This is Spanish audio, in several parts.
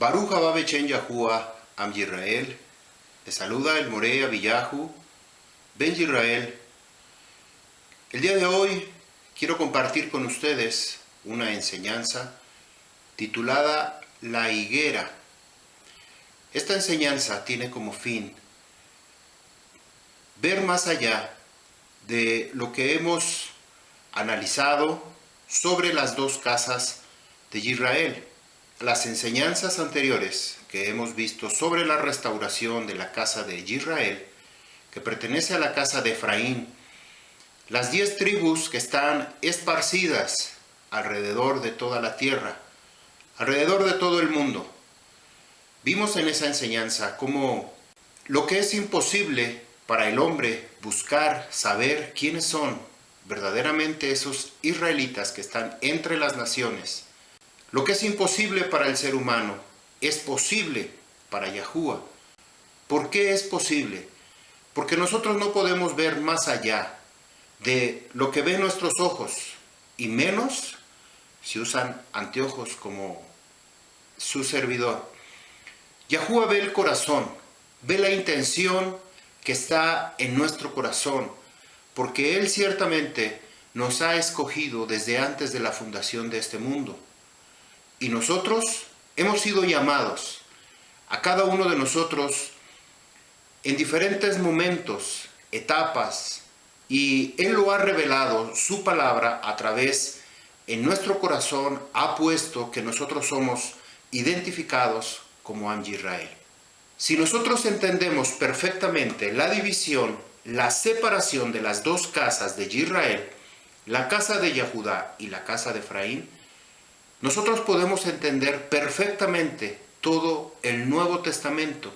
Baruch haba Bechen Yahuwah Am Yisrael. Le saluda el Moré Abiyahu Ben Yisrael. El día de hoy quiero compartir con ustedes una enseñanza titulada La higuera. Esta enseñanza tiene como fin ver más allá de lo que hemos analizado sobre las dos casas de Israel. Las enseñanzas anteriores que hemos visto sobre la restauración de la casa de Israel, que pertenece a la casa de Efraín, las 10 tribus que están esparcidas alrededor de toda la tierra, alrededor de todo el mundo. Vimos en esa enseñanza cómo lo que es imposible para el hombre buscar, saber quiénes son verdaderamente esos israelitas que están entre las naciones. Lo que es imposible para el ser humano es posible para Yahuwah. ¿Por qué es posible? Porque nosotros no podemos ver más allá de lo que ven nuestros ojos, y menos si usan anteojos como su servidor. Yahuwah ve el corazón, ve la intención que está en nuestro corazón, porque Él ciertamente nos ha escogido desde antes de la fundación de este mundo. Y nosotros hemos sido llamados, a cada uno de nosotros, en diferentes momentos, etapas, y Él lo ha revelado, su palabra, a través, en nuestro corazón, ha puesto que nosotros somos identificados como Am Yisrael. Si nosotros entendemos perfectamente la división, la separación de las dos casas de Israel, la casa de Yehudá y la casa de Efraín, nosotros podemos entender perfectamente todo el Nuevo Testamento,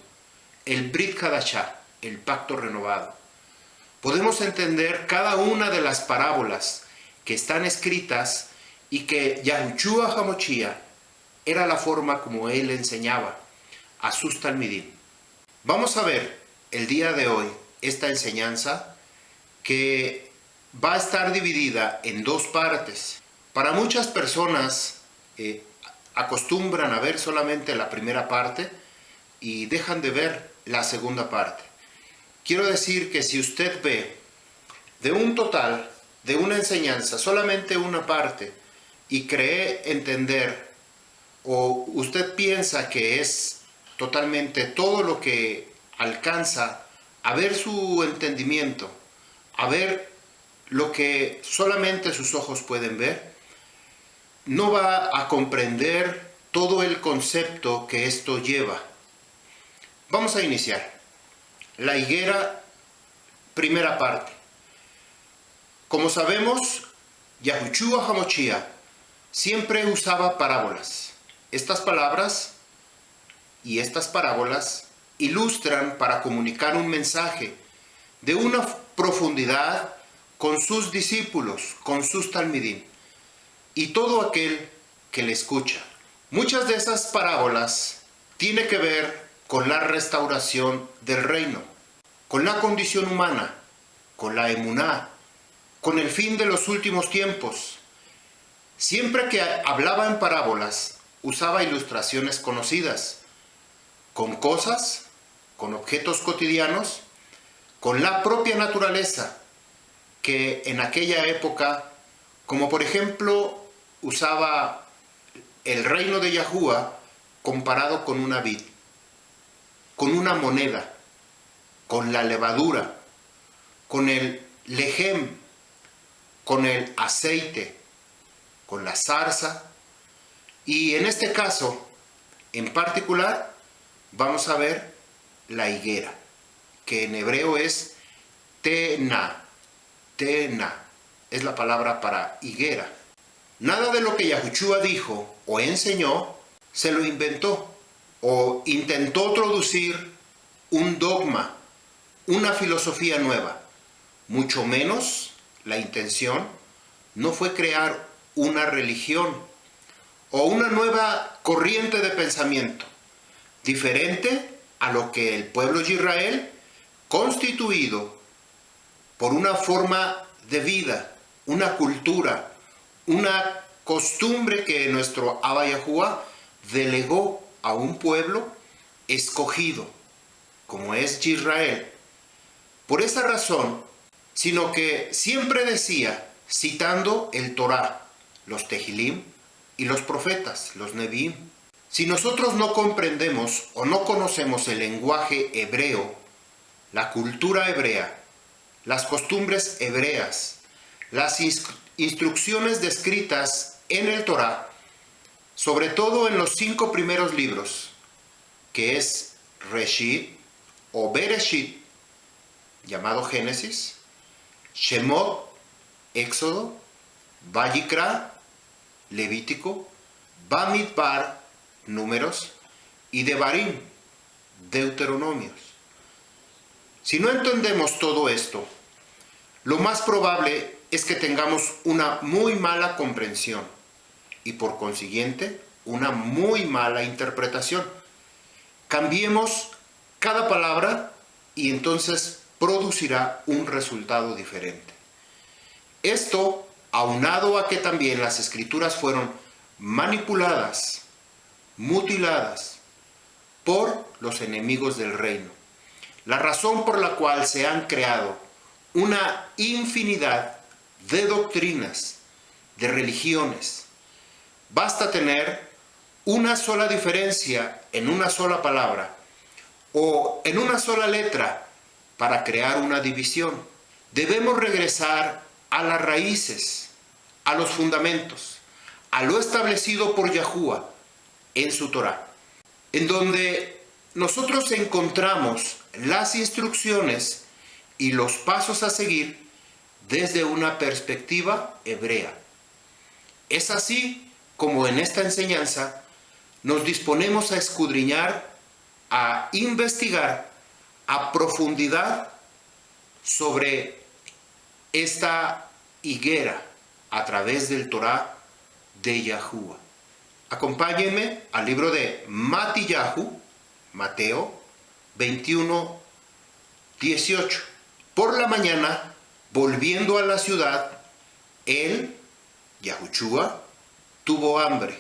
el Brit Hadashah, el pacto renovado. Podemos entender cada una de las parábolas que están escritas y que Yahushua HaMashiach era la forma como él enseñaba a sus talmidim. Vamos a ver el día de hoy esta enseñanza que va a estar dividida en dos partes. Para muchas personas acostumbran a ver solamente la primera parte y dejan de ver la segunda parte. Quiero decir que si usted ve de un total, de una enseñanza, solamente una parte y cree entender, o usted piensa que es totalmente todo lo que alcanza a ver su entendimiento, a ver lo que solamente sus ojos pueden ver, no va a comprender todo el concepto que esto lleva. Vamos a iniciar. La higuera, primera parte. Como sabemos, Yahushua HaMashiach siempre usaba parábolas. Estas palabras y estas parábolas ilustran para comunicar un mensaje de una profundidad con sus discípulos, con sus talmidim, y todo aquel que le escucha. Muchas de esas parábolas tienen que ver con la restauración del reino, con la condición humana, con la emuná, con el fin de los últimos tiempos. Siempre que hablaba en parábolas, usaba ilustraciones conocidas, con cosas, con objetos cotidianos, con la propia naturaleza, que en aquella época, como por ejemplo, usaba el reino de Yahuwah comparado con una vid, con una moneda, con la levadura, con el lejem, con el aceite, con la zarza, y en este caso, en particular, vamos a ver la higuera, que en hebreo es tena, es la palabra para higuera. Nada de lo que Yahushua dijo o enseñó se lo inventó o intentó introducir un dogma, una filosofía nueva. Mucho menos la intención no fue crear una religión o una nueva corriente de pensamiento, diferente a lo que el pueblo de Israel, constituido por una forma de vida, una cultura, una costumbre que nuestro Abba Yahuwah delegó a un pueblo escogido, como es Israel. Por esa razón, sino que siempre decía, citando el Torá, los Tehilim y los profetas, los Neviim. Si nosotros no comprendemos o no conocemos el lenguaje hebreo, la cultura hebrea, las costumbres hebreas, las instrucciones descritas en el Torá, sobre todo en los 5 primeros libros, que es Reshit o Bereshit, llamado Génesis, Shemot, Éxodo, Vayikra, Levítico, Bamidbar, Números, y Devarim, Deuteronomios. Si no entendemos todo esto, lo más probable es que tengamos una muy mala comprensión y por consiguiente una muy mala interpretación. Cambiemos cada palabra y entonces producirá un resultado diferente. Esto, aunado a que también las escrituras fueron manipuladas, mutiladas por los enemigos del reino. La razón por la cual se han creado una infinidad de doctrinas, de religiones. Basta tener una sola diferencia en una sola palabra o en una sola letra para crear una división. Debemos regresar a las raíces, a los fundamentos, a lo establecido por Yahuwah en su Torá, en donde nosotros encontramos las instrucciones y los pasos a seguir desde una perspectiva hebrea. Es así como en esta enseñanza nos disponemos a escudriñar, a investigar a profundidad sobre esta higuera a través del Torá de Yahuwah. Acompáñenme al libro de Matillahu, Mateo 21, 18. Por la mañana, volviendo a la ciudad, él, Yahushua, tuvo hambre.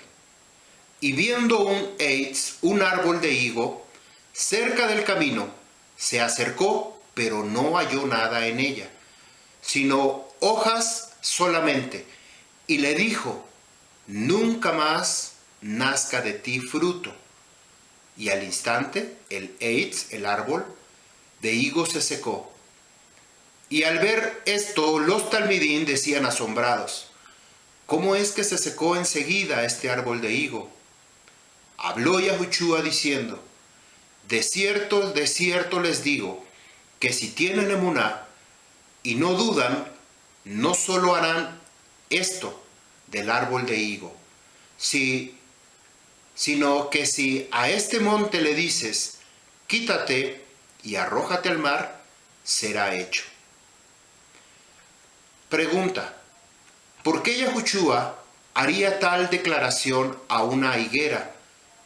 Y viendo un eitz, un árbol de higo, cerca del camino, se acercó, pero no halló nada en ella, sino hojas solamente. Y le dijo, nunca más nazca de ti fruto. Y al instante, el eitz, el árbol de higo, se secó. Y al ver esto, los talmidín decían asombrados, ¿cómo es que se secó enseguida este árbol de higo? Habló Yahushua diciendo, de cierto les digo, que si tienen emuná y no dudan, no solo harán esto del árbol de higo, sino que si a este monte le dices, quítate y arrójate al mar, será hecho. Pregunta, ¿por qué Yahushua haría tal declaración a una higuera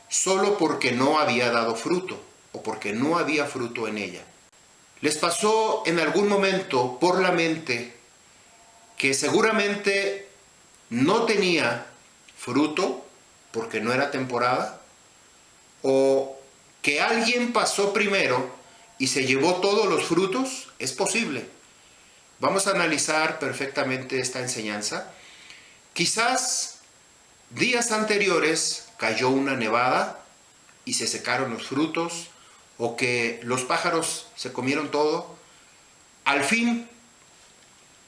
solo porque no había dado fruto o porque no había fruto en ella? ¿Les pasó en algún momento por la mente que seguramente no tenía fruto porque no era temporada? ¿O que alguien pasó primero y se llevó todos los frutos? Es posible. Vamos a analizar perfectamente esta enseñanza. Quizás días anteriores cayó una nevada y se secaron los frutos, o que los pájaros se comieron todo. Al fin,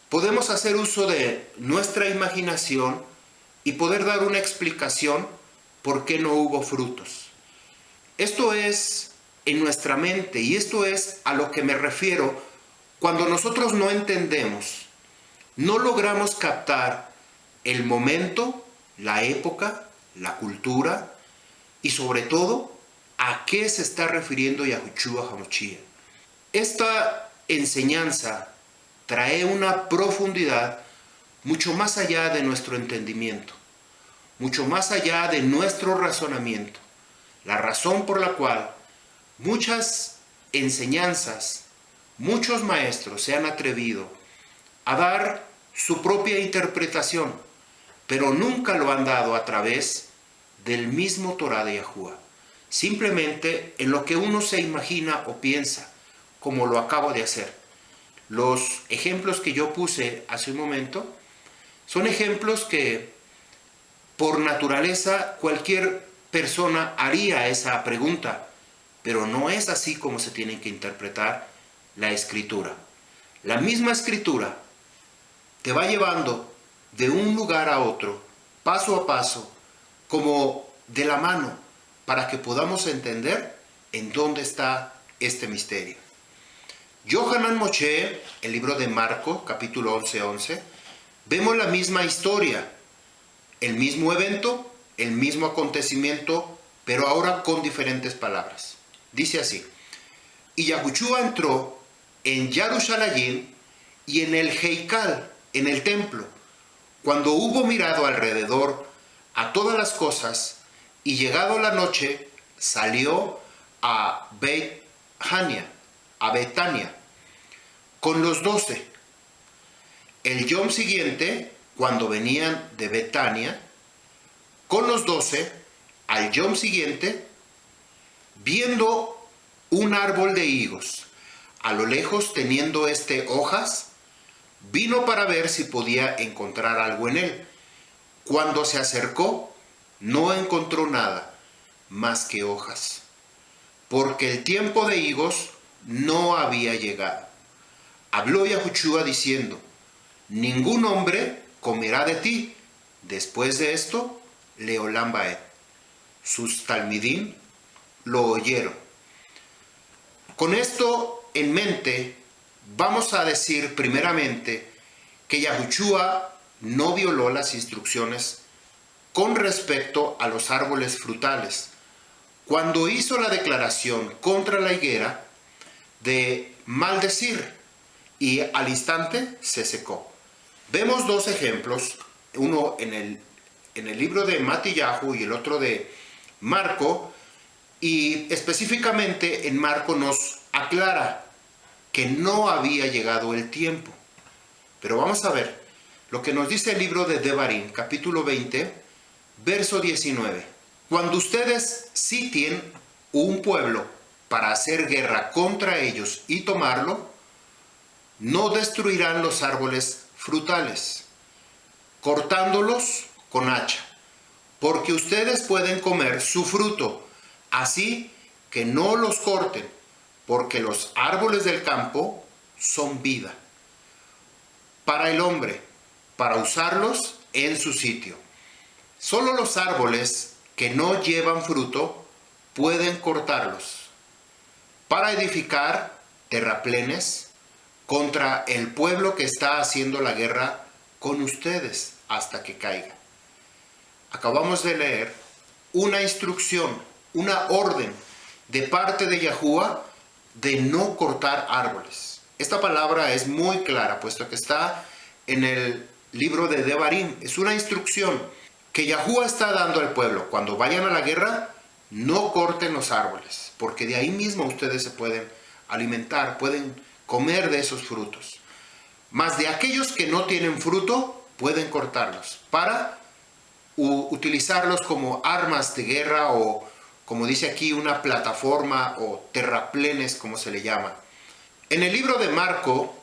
podemos hacer uso de nuestra imaginación y poder dar una explicación por qué no hubo frutos. Esto es en nuestra mente, y esto es a lo que me refiero cuando nosotros no entendemos, no logramos captar el momento, la época, la cultura y sobre todo a qué se está refiriendo Yahushua HaMashiach. Esta enseñanza trae una profundidad mucho más allá de nuestro entendimiento, mucho más allá de nuestro razonamiento. La razón por la cual muchas enseñanzas, muchos maestros se han atrevido a dar su propia interpretación, pero nunca lo han dado a través del mismo Torá de Yahuwah, simplemente en lo que uno se imagina o piensa, como lo acabo de hacer. Los ejemplos que yo puse hace un momento son ejemplos que por naturaleza cualquier persona haría esa pregunta, pero no es así como se tiene que interpretar la escritura. La misma escritura te va llevando de un lugar a otro, paso a paso, como de la mano, para que podamos entender en dónde está este misterio. Yohanan Moshe, el libro de Marco, capítulo 11, vemos la misma historia, el mismo evento, el mismo acontecimiento, pero ahora con diferentes palabras. Dice así: y Yahushua entró en Jerusalén y en el Heikal, en el templo, cuando hubo mirado alrededor a todas las cosas, y llegado la noche, salió a Betania, con los 12. El yom siguiente, cuando venían de Betania, con los 12, al yom siguiente, viendo un árbol de higos, a lo lejos teniendo hojas, vino para ver si podía encontrar algo en él. Cuando se acercó, no encontró nada más que hojas, porque el tiempo de higos no había llegado. Habló Yahushua diciendo: ningún hombre comerá de ti. Después de esto, Leolam Baed. Sus talmidim lo oyeron. Con esto en mente, vamos a decir primeramente que Yahushua no violó las instrucciones con respecto a los árboles frutales, cuando hizo la declaración contra la higuera de maldecir, y al instante se secó. Vemos dos ejemplos, uno en el libro de Matillahu y el otro de Marco, y específicamente en Marco nos aclara que no había llegado el tiempo. Pero vamos a ver lo que nos dice el libro de Devarim, capítulo 20, verso 19. Cuando ustedes sitien un pueblo para hacer guerra contra ellos y tomarlo, no destruirán los árboles frutales, cortándolos con hacha, porque ustedes pueden comer su fruto, así que no los corten, porque los árboles del campo son vida para el hombre, para usarlos en su sitio. Solo los árboles que no llevan fruto pueden cortarlos para edificar terraplenes contra el pueblo que está haciendo la guerra con ustedes hasta que caiga. Acabamos de leer una instrucción, una orden de parte de Yahuwah de no cortar árboles. Esta palabra es muy clara, puesto que está en el libro de Devarim. Es una instrucción que Yahuwah está dando al pueblo. Cuando vayan a la guerra, no corten los árboles, porque de ahí mismo ustedes se pueden alimentar, pueden comer de esos frutos. Mas de aquellos que no tienen fruto, pueden cortarlos para utilizarlos como armas de guerra, o como dice aquí, una plataforma o terraplenes, como se le llama. En el libro de Marco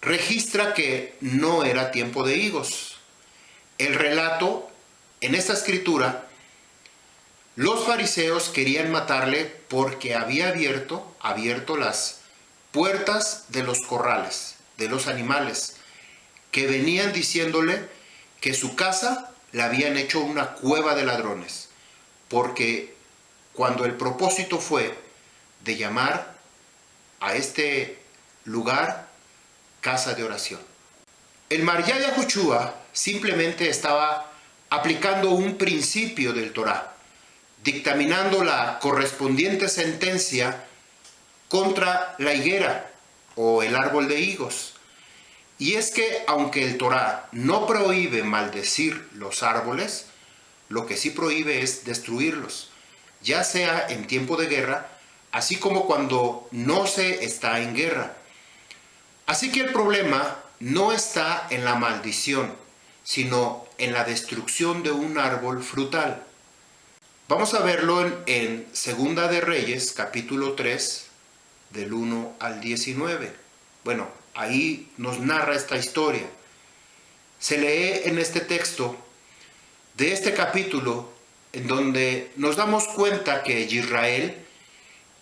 registra que no era tiempo de higos. El relato en esta escritura, los fariseos querían matarle porque había abierto las puertas de los corrales, de los animales, que venían diciéndole que su casa la habían hecho una cueva de ladrones, porque cuando el propósito fue de llamar a este lugar casa de oración. El Marya Yahushua simplemente estaba aplicando un principio del Torah, dictaminando la correspondiente sentencia contra la higuera o el árbol de higos. Y es que aunque el Torah no prohíbe maldecir los árboles, lo que sí prohíbe es destruirlos, ya sea en tiempo de guerra, así como cuando no se está en guerra. Así que el problema no está en la maldición, sino en la destrucción de un árbol frutal. Vamos a verlo en Segunda de Reyes, capítulo 3, del 1 al 19. Bueno, ahí nos narra esta historia. Se lee en este texto de este capítulo en donde nos damos cuenta que Israel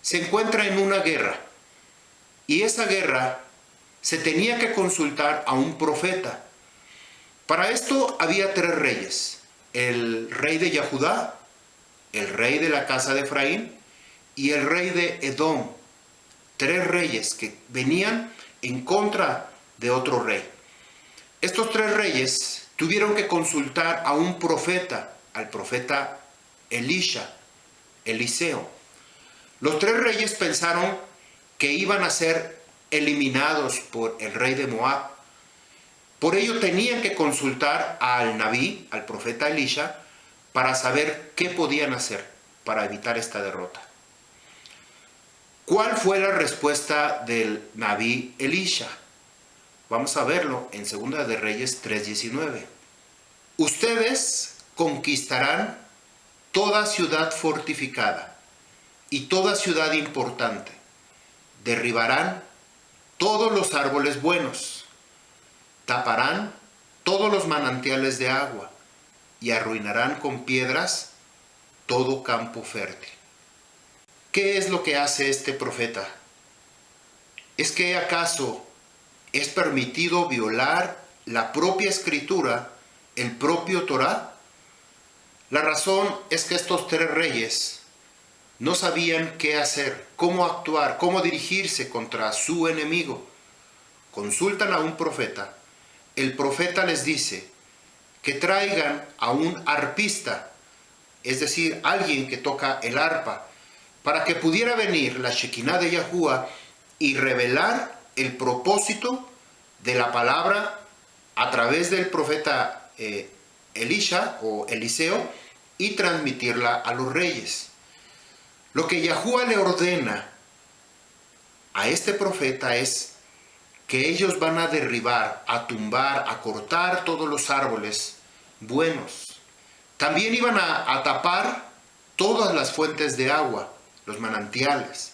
se encuentra en una guerra y esa guerra se tenía que consultar a un profeta. Para esto había 3 reyes: el rey de Yahudá, el rey de la casa de Efraín y el rey de Edom. 3 reyes que venían en contra de otro rey. Estos 3 reyes tuvieron que consultar a un profeta, al profeta Eliseo. Los 3 reyes pensaron que iban a ser eliminados por el rey de Moab. Por ello tenían que consultar al Nabí, al profeta Elisha, para saber qué podían hacer para evitar esta derrota. ¿Cuál fue la respuesta del Nabí Elisha? Vamos a verlo en Segunda de Reyes 3:19. Ustedes conquistarán toda ciudad fortificada y toda ciudad importante. Derribarán todos los árboles buenos. Taparán todos los manantiales de agua y arruinarán con piedras todo campo fértil. ¿Qué es lo que hace este profeta? ¿Es que acaso es permitido violar la propia escritura, el propio Torá? La razón es que estos 3 reyes no sabían qué hacer, cómo actuar, cómo dirigirse contra su enemigo. Consultan a un profeta. El profeta les dice que traigan a un arpista, es decir, alguien que toca el arpa, para que pudiera venir la Shekinah de Yahuwah y revelar el propósito de la palabra a través del profeta Elisha o Eliseo y transmitirla a los reyes. Lo que Yahuwah le ordena a este profeta es que ellos van a derribar, a tumbar, a cortar todos los árboles buenos. También iban a tapar todas las fuentes de agua, los manantiales,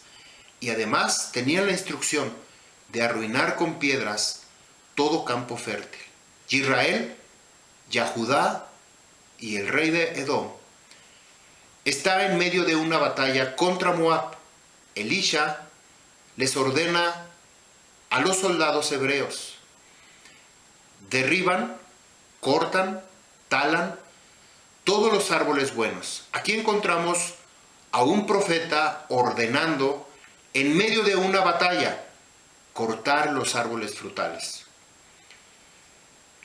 y además tenían la instrucción de arruinar con piedras todo campo fértil. Israel, Yahudá y el rey de Edom está en medio de una batalla contra Moab. Elisha les ordena a los soldados hebreos: derriban, cortan, talan todos los árboles buenos. Aquí encontramos a un profeta ordenando en medio de una batalla cortar los árboles frutales.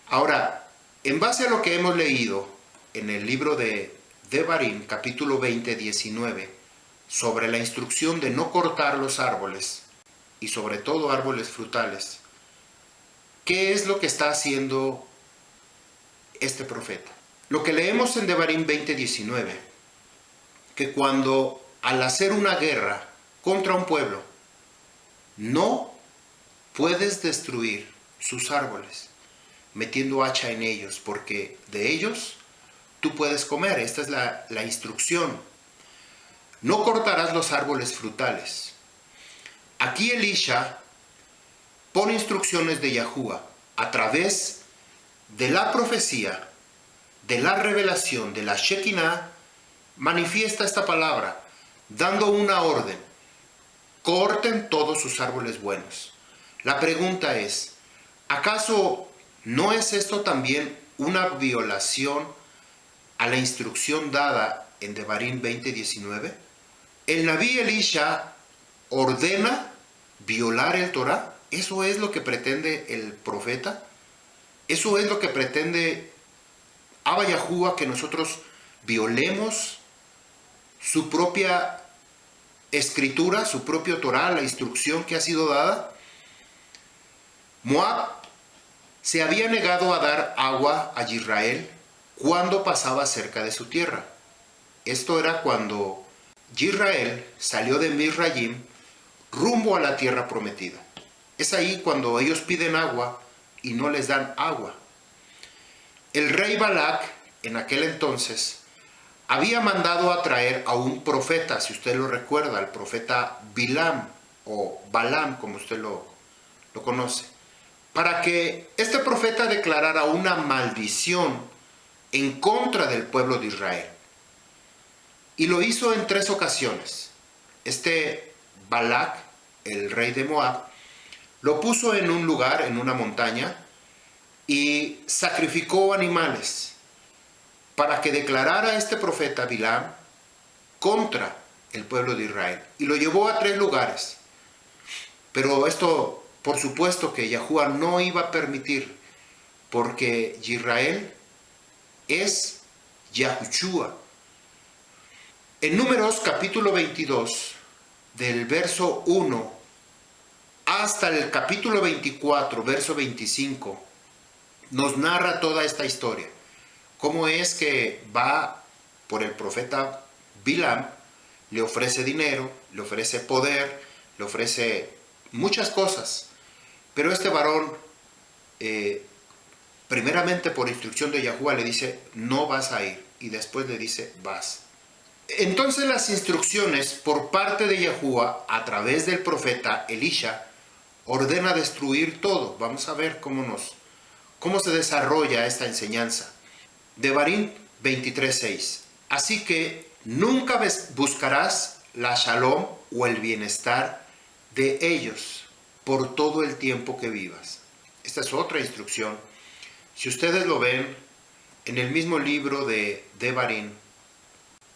Ahora, en base a lo que hemos leído en el libro de Devarim, capítulo 20, 19, sobre la instrucción de no cortar los árboles, y sobre todo árboles frutales, ¿qué es lo que está haciendo este profeta? Lo que leemos en Devarim 20:19, que cuando al hacer una guerra contra un pueblo, no puedes destruir sus árboles metiendo hacha en ellos, porque de ellos tú puedes comer. Esta es la instrucción. No cortarás los árboles frutales. Aquí Elisha pone instrucciones de Yahuwah a través de la profecía, de la revelación, de la Shekinah. Manifiesta esta palabra, dando una orden: corten todos sus árboles buenos. La pregunta es, ¿acaso no es esto también una violación a la instrucción dada en Devarim 20:19? El Nabí Elisha ordena violar el Torá. ¿Eso es lo que pretende el profeta? ¿Eso es lo que pretende Abba Yahuwah, que nosotros violemos su propia escritura, su propio Torá, la instrucción que ha sido dada? Moab se había negado a dar agua a Israel cuando pasaba cerca de su tierra. Esto era cuando Israel salió de Misraim rumbo a la tierra prometida. Es ahí cuando ellos piden agua y no les dan agua. El rey Balac, en aquel entonces, había mandado a traer a un profeta, si usted lo recuerda, el profeta Bilam o Balaam, como usted lo conoce, para que este profeta declarara una maldición en contra del pueblo de Israel. Y lo hizo en 3 ocasiones. Este Balac, el rey de Moab, lo puso en un lugar, en una montaña, y sacrificó animales para que declarara este profeta Bilam contra el pueblo de Israel. Y lo llevó a 3 lugares. Pero esto, por supuesto que Yahuwah no iba a permitir, porque Israel es Yahushua. En Números capítulo 22, del verso 1 hasta el capítulo 24, verso 25, nos narra toda esta historia. Cómo es que va por el profeta Bilam, le ofrece dinero, le ofrece poder, le ofrece muchas cosas. Pero este varón, primeramente por instrucción de Yahuwah, le dice, no vas a ir. Y después le dice, vas. Entonces las instrucciones por parte de Yahuwah, a través del profeta Elisha, ordena destruir todo. Vamos a ver cómo se desarrolla esta enseñanza. Devarim 23:6. Así que nunca buscarás la shalom o el bienestar de ellos por todo el tiempo que vivas. Esta es otra instrucción. Si ustedes lo ven en el mismo libro de Devarim,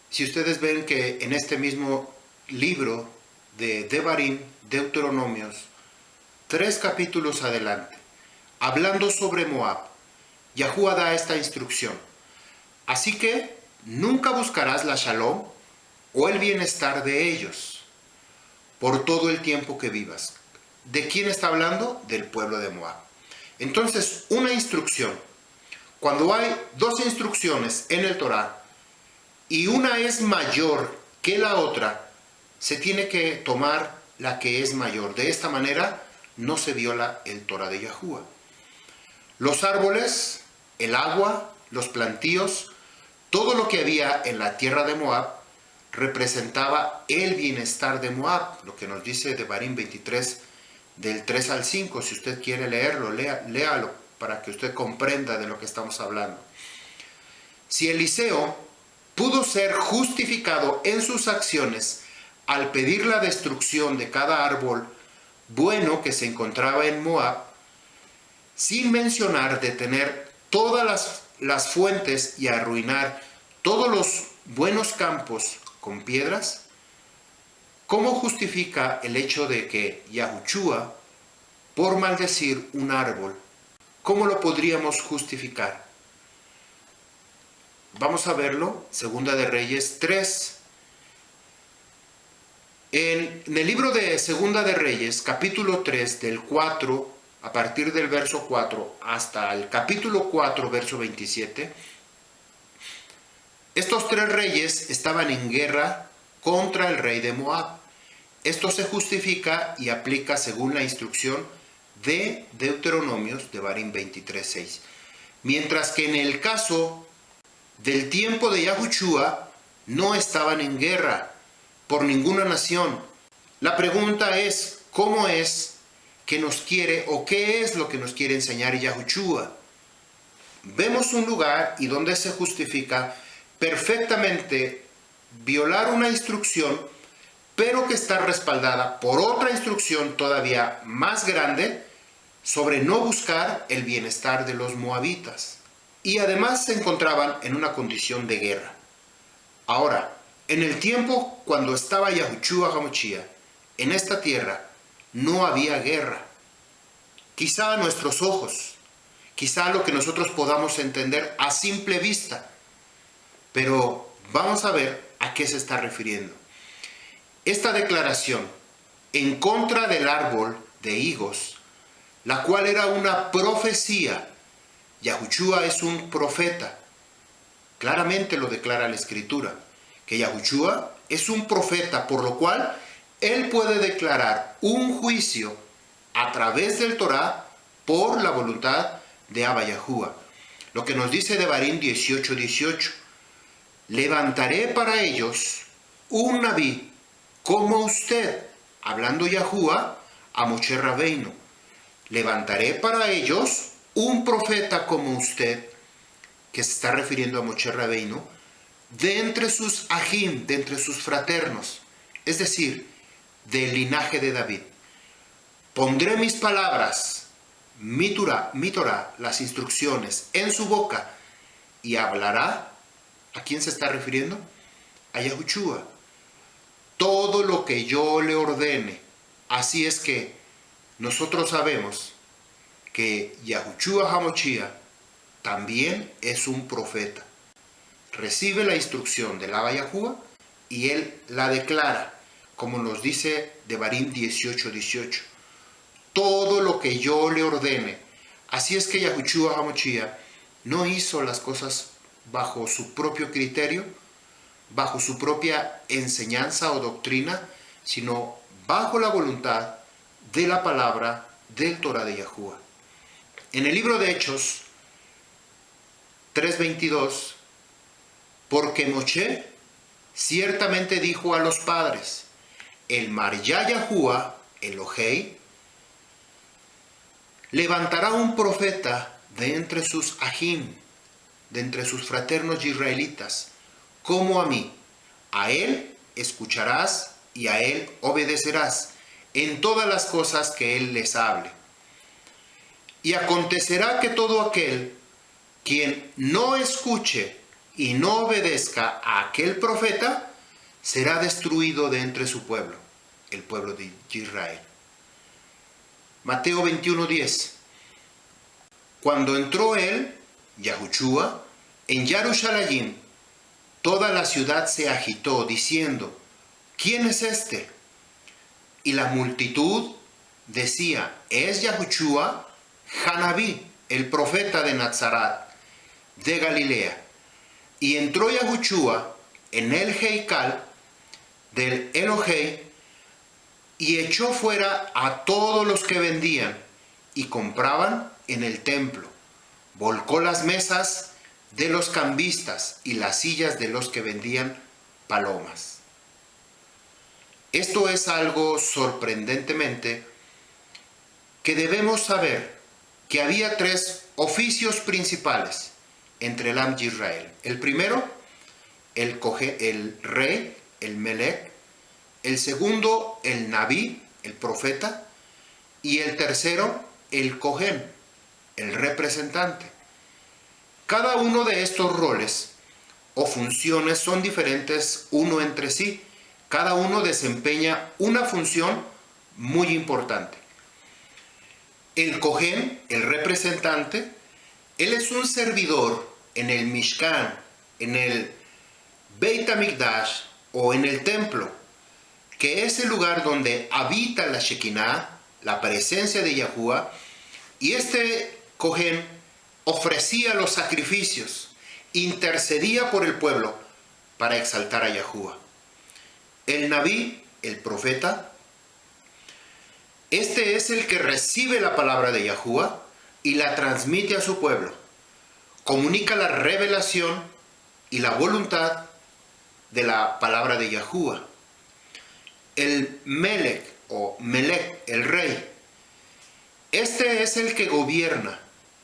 si ustedes ven que en este mismo libro de Devarim, Deuteronomios, 3 capítulos adelante, hablando sobre Moab, Yahuwah da esta instrucción. Así que nunca buscarás la shalom o el bienestar de ellos por todo el tiempo que vivas. ¿De quién está hablando? Del pueblo de Moab. Entonces, una instrucción. Cuando hay 2 instrucciones en el Torah y una es mayor que la otra, se tiene que tomar la que es mayor. De esta manera no se viola el Torah de Yahuwah. Los árboles, el agua, los plantíos, todo lo que había en la tierra de Moab representaba el bienestar de Moab, lo que nos dice Devarim 23, del 3 al 5. Si usted quiere leerlo, léalo para que usted comprenda de lo que estamos hablando. Si Eliseo pudo ser justificado en sus acciones al pedir la destrucción de cada árbol bueno que se encontraba en Moab, sin mencionar detener todas las fuentes y arruinar todos los buenos campos con piedras, ¿cómo justifica el hecho de que Yahushua, por maldecir un árbol, cómo lo podríamos justificar? Vamos a verlo, Segunda de Reyes 3. En el libro de Segunda de Reyes, capítulo 3, del 4, a partir del verso 4 hasta el capítulo 4, verso 27, estos 3 reyes estaban en guerra contra el rey de Moab. Esto se justifica y aplica según la instrucción de Deuteronomios, Devarim 23:6. Mientras que en el caso del tiempo de Yahushua no estaban en guerra por ninguna nación. La pregunta es, ¿cómo es que nos quiere o qué es lo que nos quiere enseñar Yahushua? Vemos un lugar y donde se justifica perfectamente violar una instrucción, pero que está respaldada por otra instrucción todavía más grande sobre no buscar el bienestar de los moabitas. Y además se encontraban en una condición de guerra. Ahora, en el tiempo cuando estaba Yahushua HaMashiach en esta tierra, no había guerra. Quizá a nuestros ojos, quizá a lo que nosotros podamos entender a simple vista, pero vamos a ver a qué se está refiriendo. Esta declaración en contra del árbol de higos, la cual era una profecía. Yahushua es un profeta. Claramente lo declara la Escritura, que Yahushua es un profeta, por lo cual él puede declarar un juicio a través del Torah por la voluntad de Abba Yahuwah. Lo que nos dice Devarim 18:18. levantaré para ellos un nabí como usted, hablando Yahuwah a Moshe Rabbeinu. Levantaré para ellos un profeta como usted, que se está refiriendo a Moshe Rabbeinu, de entre sus ajim, de entre sus fraternos, es decir, del linaje de David. Pondré mis palabras, mi Torah, las instrucciones, en su boca, y hablará. ¿A quién se está refiriendo? A Yahushua. Todo lo que yo le ordene. Así es que nosotros sabemos que Yahushua HaMashiach también es un profeta. Recibe la instrucción del Abba Yahuwah y él la declara, como nos dice Devarim 18:18. Todo lo que yo le ordene. Así es que Yahushua HaMashiach no hizo las cosas bajo su propio criterio, bajo su propia enseñanza o doctrina, sino bajo la voluntad de la palabra del Torah de Yahuwah. En el libro de Hechos 3:22, porque Moshe ciertamente dijo a los padres, el Marya Yahuwah, Elohei, levantará un profeta de entre sus ajim, de entre sus fraternos israelitas, como a mí. A él escucharás y a él obedecerás en todas las cosas que él les hable. Y acontecerá que todo aquel quien no escuche y no obedezca a aquel profeta, será destruido de entre su pueblo, el pueblo de Israel. Mateo 21:10. Cuando entró él, Yahushua, en Jerusalén, toda la ciudad se agitó, diciendo, ¿quién es este? Y la multitud decía, es Yahushua Hanabí, el profeta de Nazaret, de Galilea. Y entró Yahushua en el Heical del Elohei y echó fuera a todos los que vendían y compraban en el templo. Volcó las mesas de los cambistas y las sillas de los que vendían palomas. Esto es algo sorprendentemente que debemos saber que había tres oficios principales entre el Am de Israel. El primero, el rey, el Melech. El segundo, el Nabí, el profeta. Y el tercero, el Cohen, el representante. Cada uno de estos roles o funciones son diferentes uno entre sí. Cada uno desempeña una función muy importante. El Cohen, el representante, él es un servidor en el Mishkan, en el Beit HaMikdash o en el templo, que es el lugar donde habita la Shekinah, la presencia de Yahuwah, y este Cohen ofrecía los sacrificios, intercedía por el pueblo para exaltar a Yahuwah. El Nabí, el profeta, este es el que recibe la palabra de Yahuwah y la transmite a su pueblo. Comunica la revelación y la voluntad de la palabra de Yahuwah. El Melech o Melech, el rey, este es el que gobierna,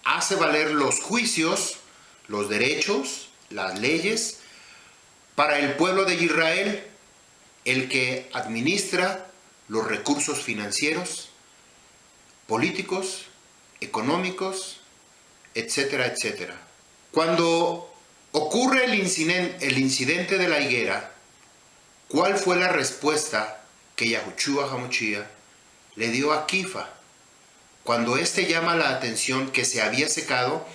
hace valer los juicios, los derechos, las leyes para el pueblo de Israel, el que administra los recursos financieros, políticos, económicos, etcétera, etcétera. Cuando ocurre el incidente de la higuera, ¿cuál fue la respuesta que Yahushua HaMashiach le dio a Kifa? Cuando éste llama la atención que se había secado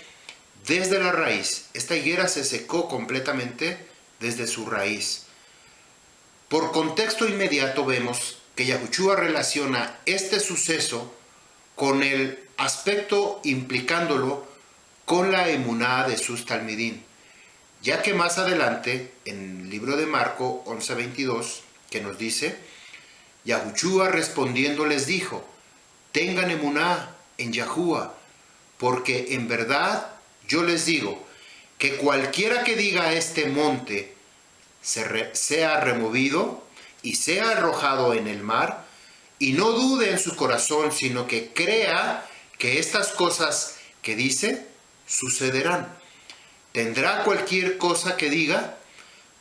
desde la raíz. Esta higuera se secó completamente desde su raíz. Por contexto inmediato vemos que Yahushua relaciona este suceso con el aspecto implicándolo con la emuná de sus talmidín, ya que más adelante en el libro de Marco 11:22 que nos dice, Yahushua respondiendo les dijo, tengan emuná en Yahuwah, porque en verdad yo les digo que cualquiera que diga a este monte, sea removido y sea arrojado en el mar, y no dude en su corazón, sino que crea que estas cosas que dice sucederán. Tendrá cualquier cosa que diga.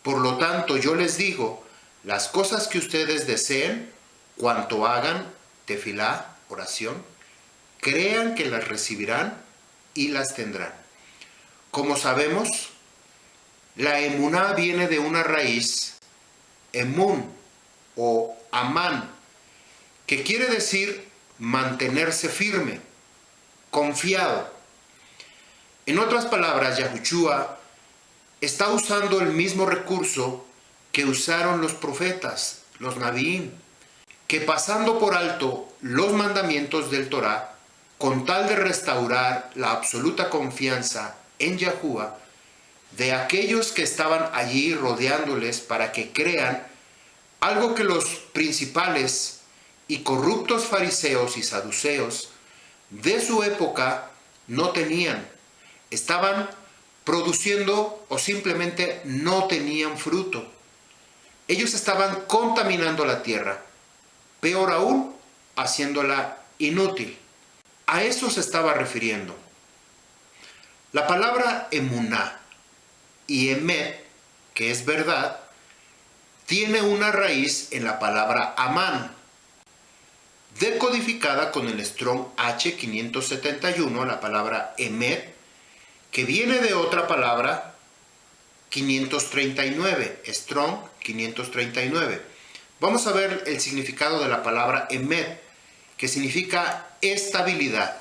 Por lo tanto, yo les digo, las cosas que ustedes deseen, cuanto hagan tefilá, oración, crean que las recibirán y las tendrán. Como sabemos, la emuná viene de una raíz, emun o amán, que quiere decir mantenerse firme, confiado. En otras palabras, Yahushua está usando el mismo recurso que usaron los profetas, los nabiín, que pasando por alto los mandamientos del Torá, con tal de restaurar la absoluta confianza en Yahushua de aquellos que estaban allí rodeándoles para que crean algo que los principales y corruptos fariseos y saduceos de su época no tenían. Estaban produciendo o simplemente no tenían fruto. Ellos estaban contaminando la tierra, peor aún, haciéndola inútil. A eso se estaba refiriendo. La palabra emuná y emet, que es verdad, tiene una raíz en la palabra amán, decodificada con el Strong H571, la palabra emet, que viene de otra palabra 539, Strong 539. Vamos a ver el significado de la palabra emet, que significa estabilidad.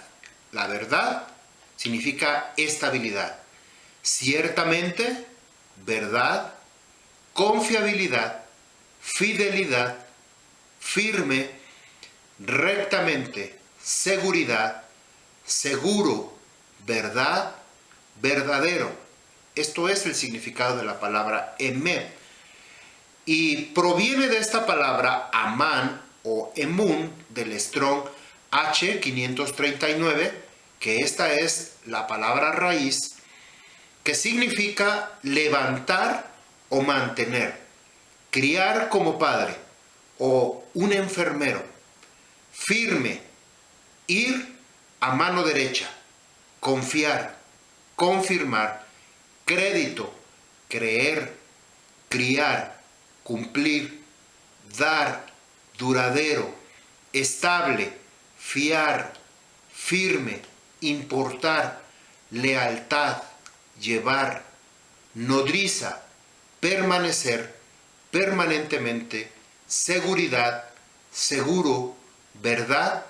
La verdad significa estabilidad. Ciertamente, verdad, confiabilidad, fidelidad, firme, rectamente, seguridad, seguro, verdad, verdadero. Esto es el significado de la palabra emet. Y proviene de esta palabra amán o emun del Strong H539, que esta es la palabra raíz, que significa levantar o mantener, criar como padre o un enfermero, firme, ir a mano derecha, confiar, confirmar, crédito, creer, criar, cumplir, dar, duradero, estable, fiar, firme, importar, lealtad, llevar, nodriza, permanecer, permanentemente, seguridad, seguro, verdad,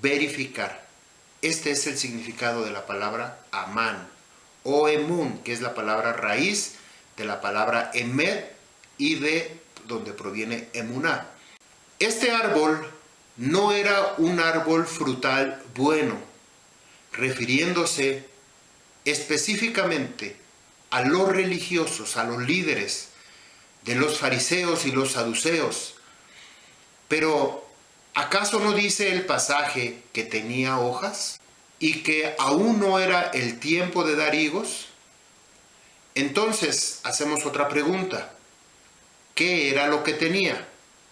verificar. Este es el significado de la palabra amán o emun, que es la palabra raíz de la palabra emet y de donde proviene emuná. Este árbol no era un árbol frutal bueno, refiriéndose específicamente a los religiosos, a los líderes de los fariseos y los saduceos. Pero, ¿acaso no dice el pasaje que tenía hojas y que aún no era el tiempo de dar higos? Entonces, hacemos otra pregunta. ¿Qué era lo que tenía?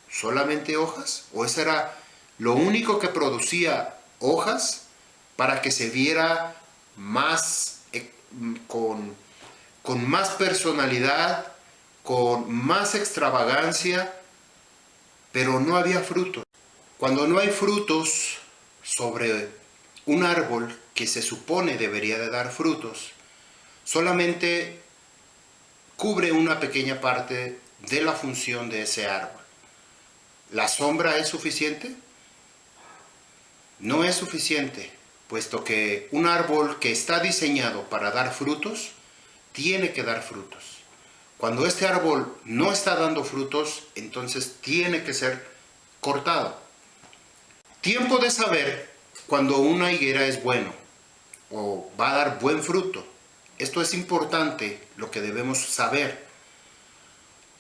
¿Solamente hojas? ¿O eso era lo único que producía hojas para que se viera más con más personalidad, con más extravagancia, pero no había frutos? Cuando no hay frutos sobre un árbol que se supone debería de dar frutos, solamente cubre una pequeña parte de la función de ese árbol. ¿La sombra es suficiente? No es suficiente, puesto que un árbol que está diseñado para dar frutos, tiene que dar frutos. Cuando este árbol no está dando frutos, entonces tiene que ser cortado. Tiempo de saber cuando una higuera es bueno o va a dar buen fruto. Esto es importante, lo que debemos saber.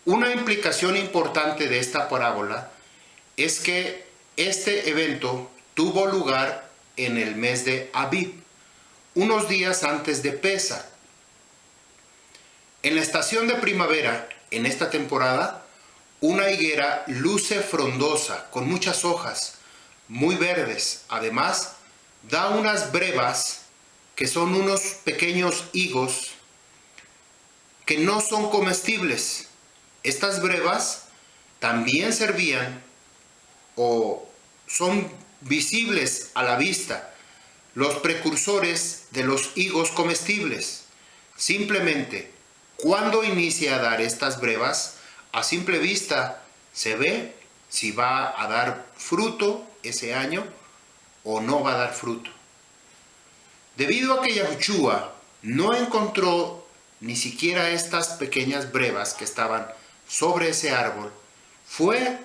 Una implicación importante de esta parábola es que este evento tuvo lugar en el mes de Abib, unos días antes de Pesaj. En la estación de primavera, en esta temporada, una higuera luce frondosa, con muchas hojas, muy verdes. Además, da unas brevas, que son unos pequeños higos, que no son comestibles. Estas brevas también servían o son visibles a la vista, los precursores de los higos comestibles. Simplemente, cuando inicia a dar estas brevas, a simple vista se ve si va a dar fruto ese año o no va a dar fruto. Debido a que Yahushua no encontró ni siquiera estas pequeñas brevas que estaban sobre ese árbol, fue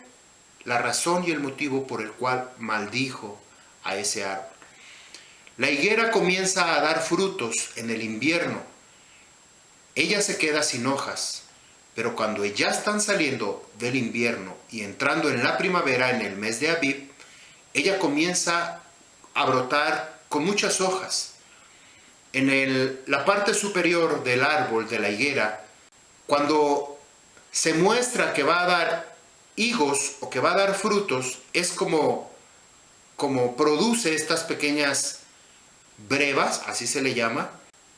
la razón y el motivo por el cual maldijo a ese árbol. La higuera comienza a dar frutos en el invierno. Ella se queda sin hojas, pero cuando ya están saliendo del invierno y entrando en la primavera, en el mes de Abib, ella comienza a brotar con muchas hojas. En la parte superior del árbol de la higuera, cuando se muestra que va a dar higos o que va a dar frutos, es como produce estas pequeñas brevas, así se le llama,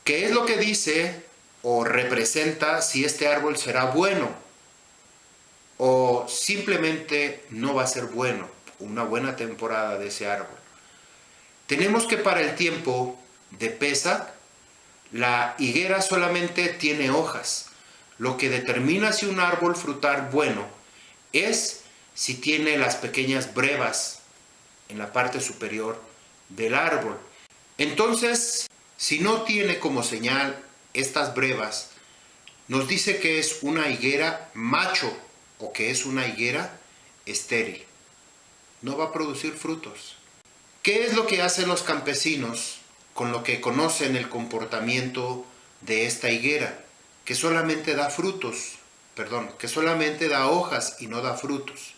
que es lo que dice o representa si este árbol será bueno o simplemente no va a ser bueno, una buena temporada de ese árbol. Tenemos que para el tiempo de Pesach, la higuera solamente tiene hojas. Lo que determina si un árbol frutal bueno es si tiene las pequeñas brevas en la parte superior del árbol. Entonces, si no tiene como señal estas brevas, nos dice que es una higuera macho o que es una higuera estéril. No va a producir frutos. ¿Qué es lo que hacen los campesinos con lo que conocen el comportamiento de esta higuera? Que solamente da que solamente da hojas y no da frutos.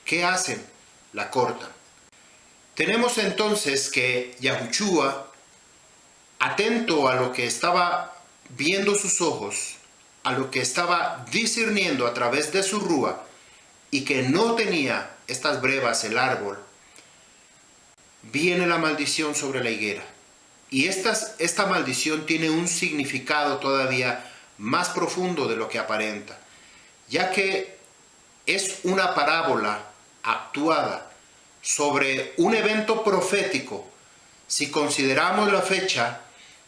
¿Qué hacen? La cortan. Tenemos entonces que Yahushua, atento a lo que estaba viendo sus ojos, a lo que estaba discerniendo a través de su rúa, y que no tenía estas brevas el árbol, viene la maldición sobre la higuera. Y esta maldición tiene un significado todavía más profundo de lo que aparenta, ya que es una parábola actuada sobre un evento profético. Si consideramos la fecha,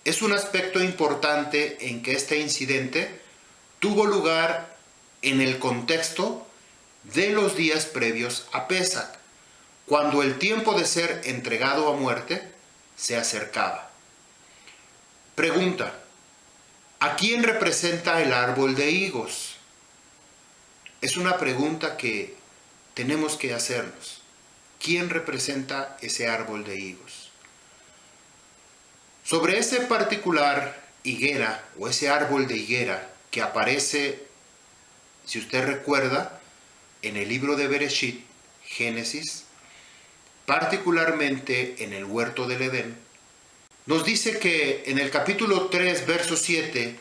es un aspecto importante en que este incidente tuvo lugar en el contexto de los días previos a Pesach, cuando el tiempo de ser entregado a muerte se acercaba. Pregunta: ¿a quién representa el árbol de higos? Es una pregunta que tenemos que hacernos. ¿Quién representa ese árbol de higos? Sobre ese particular higuera o ese árbol de higuera que aparece, si usted recuerda, en el libro de Bereshit, Génesis, particularmente en el huerto del Edén, nos dice que en el capítulo 3, verso 7,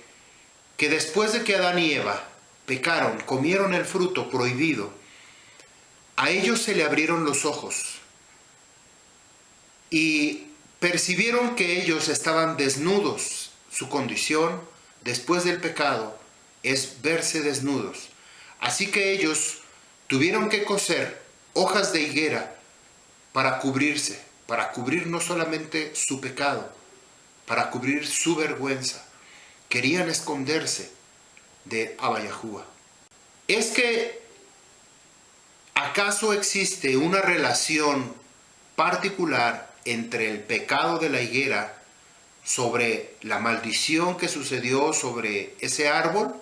que después de que Adán y Eva pecaron, comieron el fruto prohibido, a ellos se le abrieron los ojos y percibieron que ellos estaban desnudos. Su condición después del pecado es verse desnudos. Así que ellos tuvieron que coser hojas de higuera para cubrirse, para cubrir no solamente su pecado, para cubrir su vergüenza. Querían esconderse de Abba Yahuwah. ¿Es que acaso existe una relación particular entre el pecado de la higuera sobre la maldición que sucedió sobre ese árbol?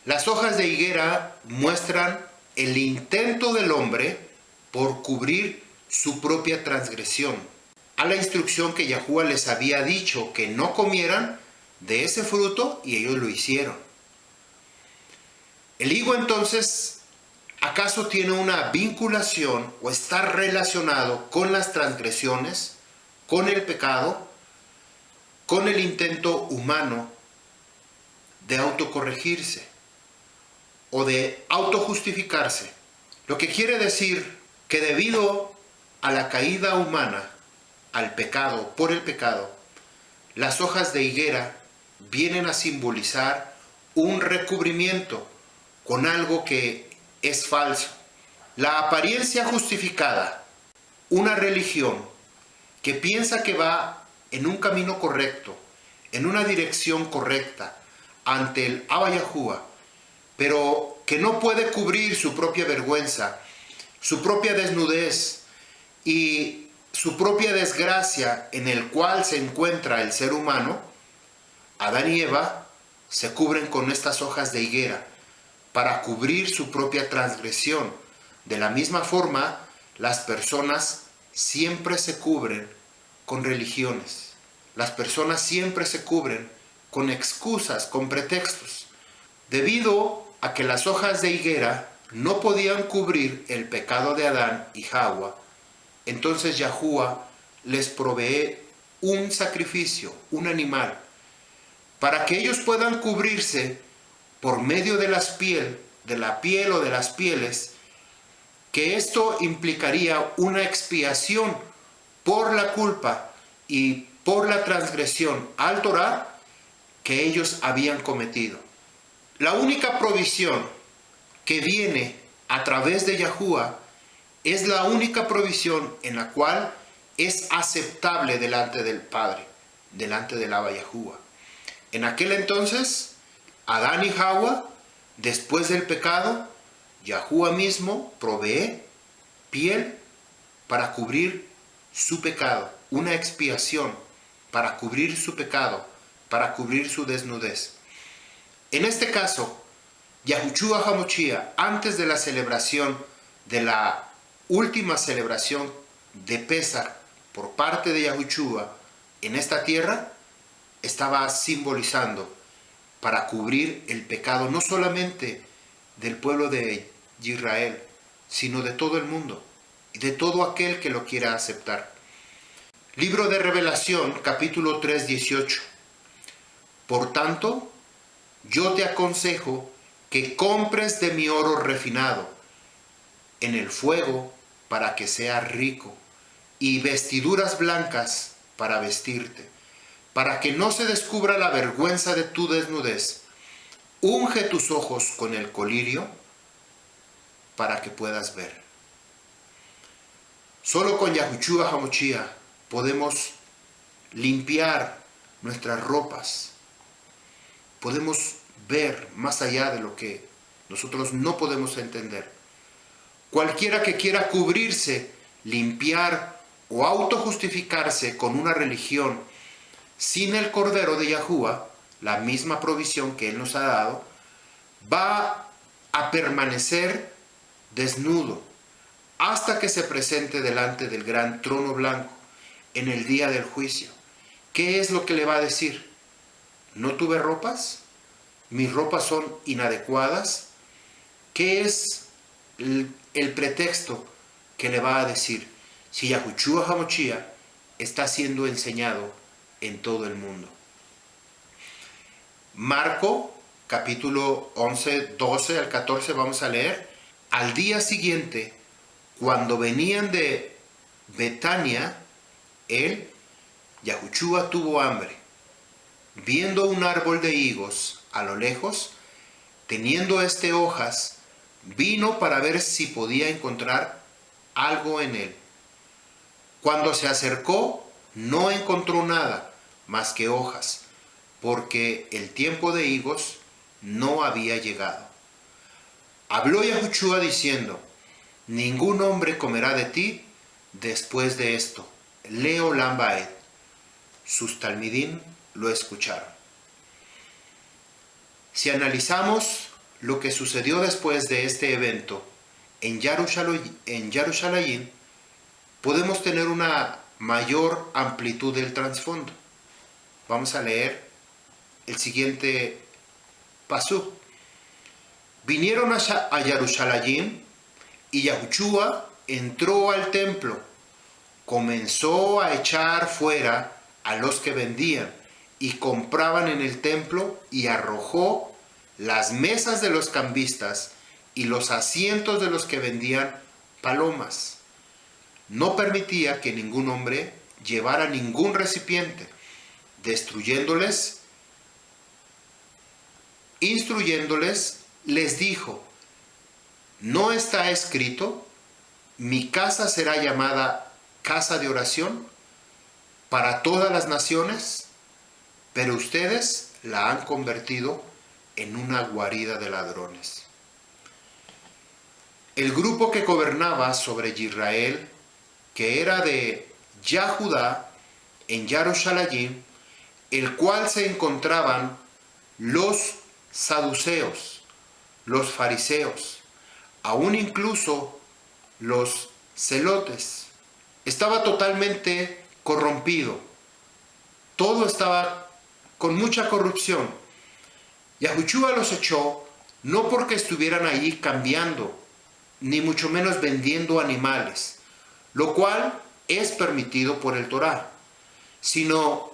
Las hojas de higuera muestran el intento del hombre por cubrir su propia transgresión, a la instrucción que Yahuwah les había dicho que no comieran de ese fruto, y ellos lo hicieron. El higo entonces, ¿acaso tiene una vinculación o está relacionado con las transgresiones, con el pecado, con el intento humano de autocorregirse? o de autojustificarse. Lo que quiere decir que debido a la caída humana, al pecado, por el pecado, las hojas de higuera vienen a simbolizar un recubrimiento con algo que es falso. La apariencia justificada, una religión que piensa que va en un camino correcto, en una dirección correcta, ante el Abba Yahuwah, pero que no puede cubrir su propia vergüenza, su propia desnudez y su propia desgracia en el cual se encuentra el ser humano. Adán y Eva se cubren con estas hojas de higuera para cubrir su propia transgresión. De la misma forma, las personas siempre se cubren con religiones. Las personas siempre se cubren con excusas, con pretextos. Debido a que las hojas de higuera no podían cubrir el pecado de Adán y Hawa, entonces Yahuwah les provee un sacrificio, un animal, para que ellos puedan cubrirse por medio de la piel o de las pieles, que esto implicaría una expiación por la culpa y por la transgresión al Torah que ellos habían cometido. La única provisión que viene a través de Yahuwah es la única provisión en la cual es aceptable delante del Padre, delante del Abba Yahuwah. En aquel entonces, Adán y Hawa, después del pecado, Yahuwah mismo provee piel para cubrir su pecado, una expiación para cubrir su pecado, para cubrir su desnudez. En este caso, Yahushua HaMashiach, antes de la celebración, de la última celebración de Pesach por parte de Yahushua en esta tierra, estaba simbolizando para cubrir el pecado no solamente del pueblo de Israel, sino de todo el mundo y de todo aquel que lo quiera aceptar. Libro de Revelación, capítulo 3, 18. Por tanto, yo te aconsejo que compres de mi oro refinado en el fuego para que seas rico, y vestiduras blancas para vestirte, para que no se descubra la vergüenza de tu desnudez. Unge tus ojos con el colirio para que puedas ver. Solo con Yahushua HaMashiach podemos limpiar nuestras ropas. Podemos ver más allá de lo que nosotros no podemos entender. Cualquiera que quiera cubrirse, limpiar o autojustificarse con una religión sin el Cordero de Yahuwah, la misma provisión que Él nos ha dado, va a permanecer desnudo hasta que se presente delante del gran trono blanco en el día del juicio. ¿Qué es lo que le va a decir? ¿No tuve ropas? ¿Mis ropas son inadecuadas? ¿Qué es el pretexto que le va a decir? Si Yahushua HaMashiach está siendo enseñado en todo el mundo. Marco, capítulo 11, 12 al 14, vamos a leer. Al día siguiente, cuando venían de Betania, Yahushua tuvo hambre. Viendo un árbol de higos a lo lejos, teniendo hojas, vino para ver si podía encontrar algo en él. Cuando se acercó, no encontró nada más que hojas, porque el tiempo de higos no había llegado. Habló Yahushua diciendo: ningún hombre comerá de ti después de esto. Leo Lambaed. Sus talmidín lo escucharon. Si analizamos lo que sucedió después de este evento en Jerusalén, podemos tener una mayor amplitud del trasfondo. Vamos a leer el siguiente pasú. Vinieron a Jerusalén y Yahushua entró al templo, comenzó a echar fuera a los que vendían y compraban en el templo y arrojó las mesas de los cambistas y los asientos de los que vendían palomas. No permitía que ningún hombre llevara ningún recipiente, instruyéndoles, les dijo: ¿no está escrito, mi casa será llamada casa de oración para todas las naciones? Pero ustedes la han convertido en una guarida de ladrones. El grupo que gobernaba sobre Israel, que era de Yahudá en Yarushalayim, el cual se encontraban los saduceos, los fariseos, aún incluso los celotes, estaba totalmente corrompido. Todo estaba con mucha corrupción. Yahushua los echó no porque estuvieran allí cambiando, ni mucho menos vendiendo animales, lo cual es permitido por el Torá, sino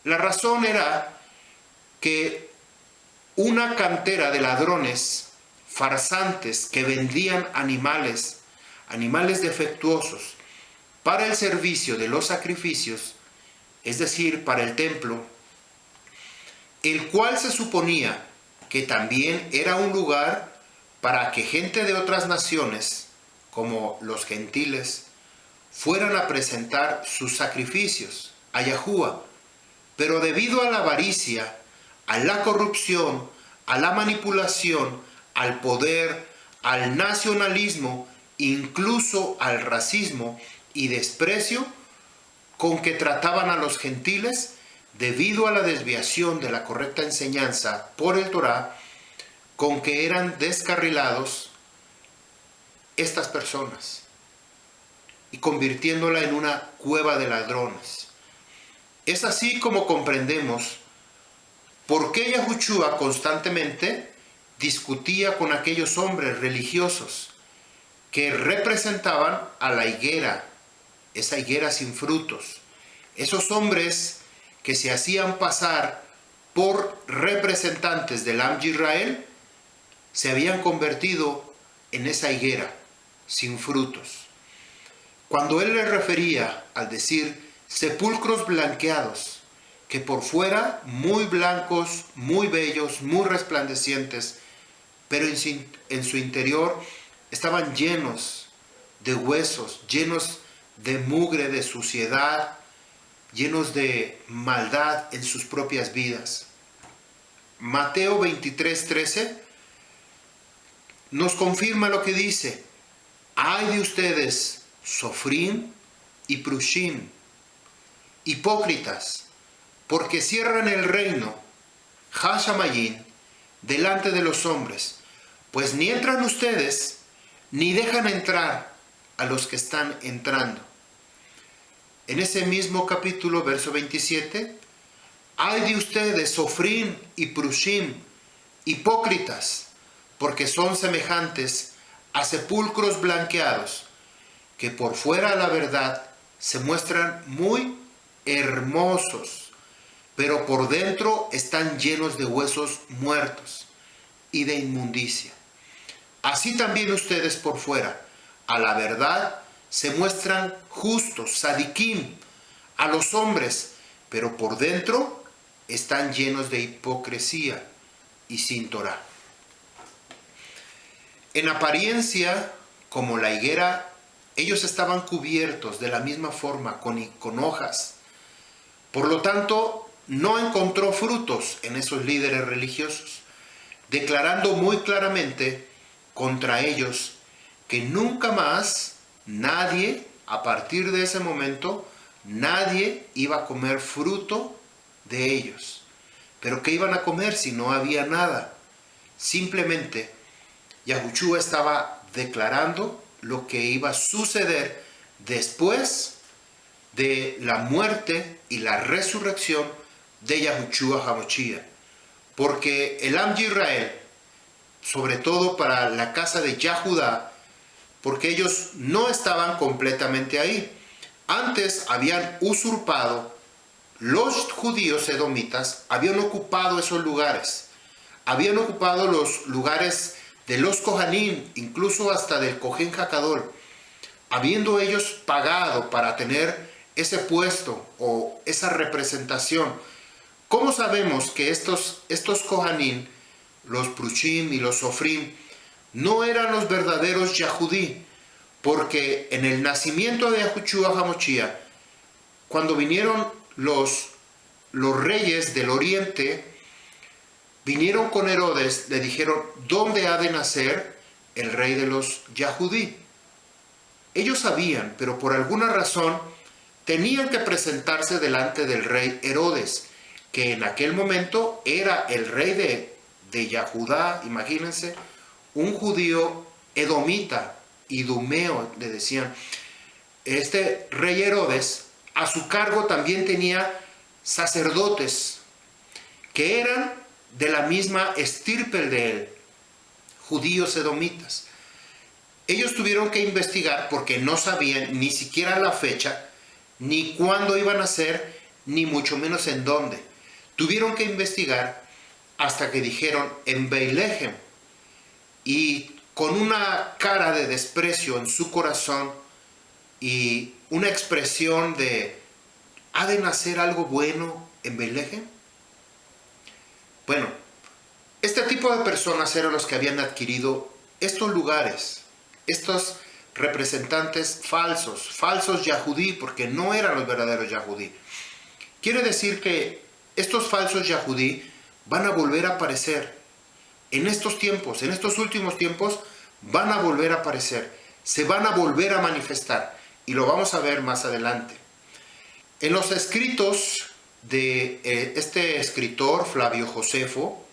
la razón era que una cantera de ladrones farsantes que vendían animales defectuosos para el servicio de los sacrificios, es decir, para el templo, el cual se suponía que también era un lugar para que gente de otras naciones, como los gentiles, fueran a presentar sus sacrificios a Yahuwah, pero debido a la avaricia, a la corrupción, a la manipulación, al poder, al nacionalismo, incluso al racismo y desprecio con que trataban a los gentiles, debido a la desviación de la correcta enseñanza por el Torá, con que eran descarrilados estas personas y convirtiéndola en una cueva de ladrones. Es así como comprendemos por qué Yahushua constantemente discutía con aquellos hombres religiosos que representaban a la higuera, esa higuera sin frutos, esos hombres que se hacían pasar por representantes del Am Yisrael, se habían convertido en esa higuera sin frutos. Cuando él le refería al decir sepulcros blanqueados, que por fuera muy blancos, muy bellos, muy resplandecientes, pero en su interior estaban llenos de huesos, llenos de mugre, de suciedad, llenos de maldad en sus propias vidas. Mateo 23:13 nos confirma lo que dice: ay de ustedes, Sofrim y Prushim, hipócritas, porque cierran el reino, Hashamayim, delante de los hombres, pues ni entran ustedes, ni dejan entrar a los que están entrando. En ese mismo capítulo, verso 27, ay de ustedes, Sofrim y Prushim, hipócritas, porque son semejantes a sepulcros blanqueados, que por fuera, la verdad, se muestran muy hermosos, pero por dentro están llenos de huesos muertos y de inmundicia. Así también ustedes por fuera, a la verdad, se muestran justos, sadiquim, a los hombres, pero por dentro están llenos de hipocresía y sin Torá. En apariencia, como la higuera, ellos estaban cubiertos de la misma forma, con hojas. Por lo tanto, no encontró frutos en esos líderes religiosos, declarando muy claramente contra ellos que nunca más nadie, a partir de ese momento, nadie iba a comer fruto de ellos. Pero ¿qué iban a comer si no había nada? Simplemente Yahushua estaba declarando lo que iba a suceder después de la muerte y la resurrección de Yahushua HaMashiach. Porque el Am Yisrael, sobre todo para la casa de Yahudá, porque ellos no estaban completamente ahí. Antes habían usurpado, los judíos edomitas habían ocupado esos lugares. habían ocupado los lugares de los Kohanim, incluso hasta del Kohen Hakadol, habiendo ellos pagado para tener ese puesto o esa representación. ¿Cómo sabemos que estos Kohanim, los Prushim y los Sofrim, no eran los verdaderos Yahudí? Porque en el nacimiento de Yahushua HaMashiach, cuando vinieron los reyes del oriente, vinieron con Herodes, le dijeron, ¿dónde ha de nacer el rey de los Yahudí? Ellos sabían, pero por alguna razón tenían que presentarse delante del rey Herodes, que en aquel momento era el rey de Yahudá, imagínense, un judío edomita, idumeo, le decían. Este rey Herodes, a su cargo también tenía sacerdotes, que eran de la misma estirpe de él, judíos edomitas. Ellos tuvieron que investigar porque no sabían ni siquiera la fecha, ni cuándo iban a ser, ni mucho menos en dónde. Tuvieron que investigar hasta que dijeron en Beilehem, y con una cara de desprecio en su corazón y una expresión de ¿ha de nacer algo bueno en Beilehem? Bueno, este tipo de personas eran los que habían adquirido estos lugares, estos representantes falsos Yahudí, porque no eran los verdaderos Yahudí. Quiere decir que estos falsos Yahudí van a volver a aparecer en estos tiempos, en estos últimos tiempos, van a volver a aparecer, se van a volver a manifestar, y lo vamos a ver más adelante. En los escritos de este escritor, Flavio Josefo,